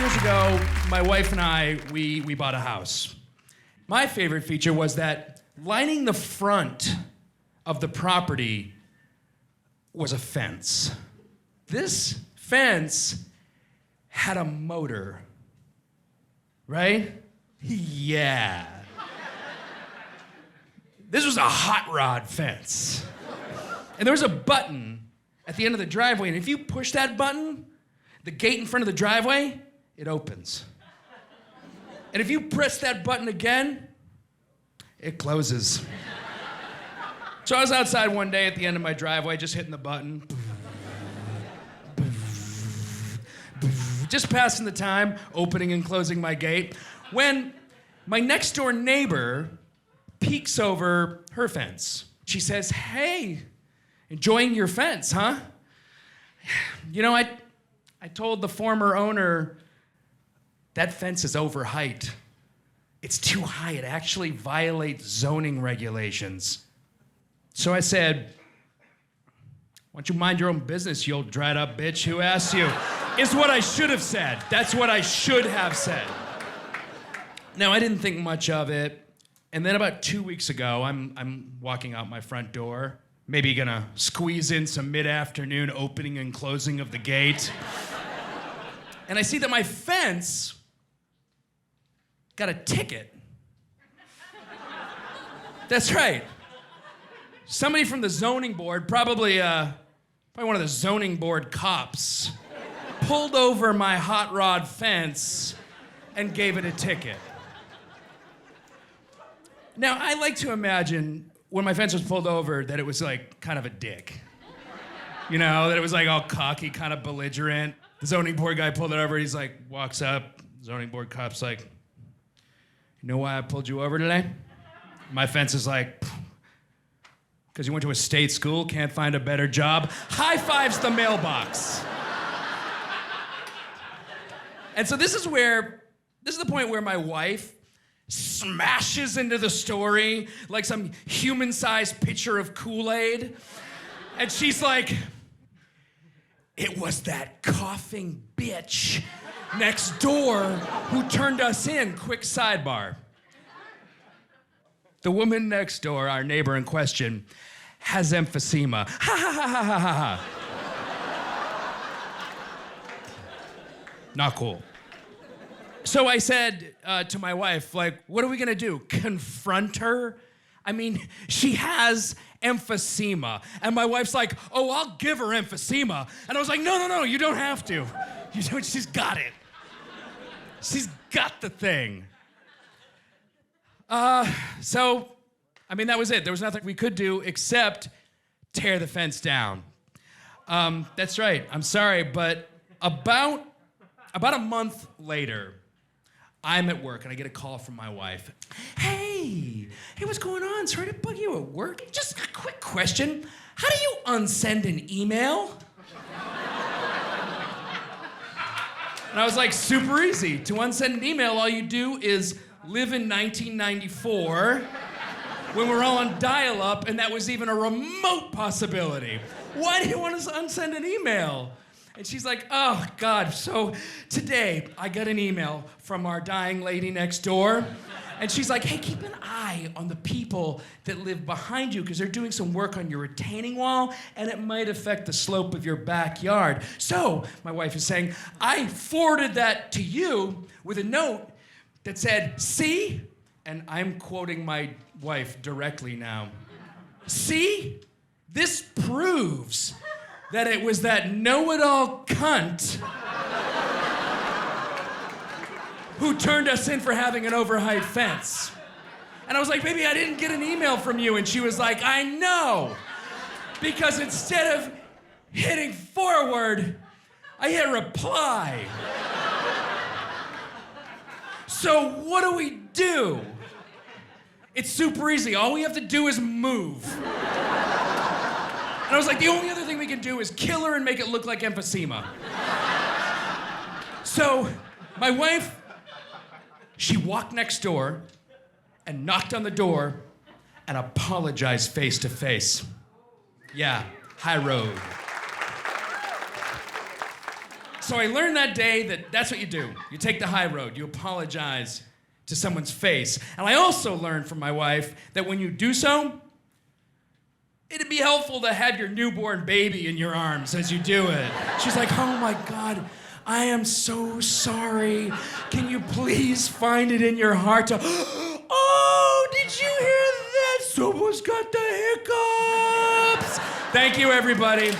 years ago, my wife and I, we bought a house. My favorite feature was that lining the front of the property was a fence. This fence had a motor, right? Yeah. This was a hot rod fence. And there was a button at the end of the driveway, and if you push that button, the gate in front of the driveway, it opens. And if you press that button again, it closes. So I was outside one day at the end of my driveway, just hitting the button. Just passing the time, opening and closing my gate, when my next door neighbor peeks over her fence. She says, "Hey, enjoying your fence, huh?" You know, I told the former owner that fence is over height. It's too high. It actually violates zoning regulations. So I said, "Why don't you mind your own business, you old dried up bitch? Who asked you?" Is what I should have said. That's what I should have said. Now, I didn't think much of it. And then about 2 weeks ago, I'm walking out my front door, maybe gonna squeeze in some mid-afternoon opening and closing of the gate. And I see that my fence got a ticket. That's right. Somebody from the zoning board, probably one of the zoning board cops, pulled over my hot rod fence and gave it a ticket. Now, I like to imagine when my fence was pulled over that it was like kind of a dick. You know, that it was like all cocky, kind of belligerent. The zoning board guy pulled it over, he's like, walks up, zoning board cop's like, "You know why I pulled you over today?" My fence is like, "Because you went to a state school, can't find a better job." High fives the mailbox. And so this is the point where my wife smashes into the story like some human-sized pitcher of Kool-Aid. And she's like, "It was that coughing bitch next door who turned us in." Quick sidebar. The woman next door, our neighbor in question, has emphysema. Ha ha ha ha ha ha ha. Not cool. So I said to my wife, like, "What are we gonna do? Confront her? I mean, she has emphysema." And my wife's like, "Oh, I'll give her emphysema." And I was like, no, you don't have to. You don't, she's got it. She's got the thing. So, I mean, that was it. There was nothing we could do except tear the fence down. That's right, I'm sorry, but about a month later, I'm at work and I get a call from my wife. Hey, what's going on? Sorry to bug you at work. Just a quick question. How do you unsend an email? And I was like, super easy. To unsend an email, all you do is live in 1994 when we're all on dial-up and that was even a remote possibility. Why do you want to unsend an email? And she's like, "Oh, God, so today I got an email from our dying lady next door." And she's like, "Hey, keep an eye on the people that live behind you because they're doing some work on your retaining wall and it might affect the slope of your backyard." So, my wife is saying, I forwarded that to you with a note that said, "See?" And I'm quoting my wife directly now. "See? This proves that it was that know-it-all cunt who turned us in for having an overheight fence." And I was like, "Baby, I didn't get an email from you." And she was like, "I know, because instead of hitting forward, I hit reply." So what do we do? It's super easy. All we have to do is move. And I was like, the only other thing we can do is kill her and make it look like emphysema. So my wife, she walked next door and knocked on the door and apologized face to face. Yeah, high road. So I learned that day that that's what you do. You take the high road. You apologize to someone's face. And I also learned from my wife that when you do so, it'd be helpful to have your newborn baby in your arms as you do it. She's like, oh my God, I am so sorry. Can you please find it in your heart to, oh, did you hear that? Someone's got the hiccups. Thank you, everybody.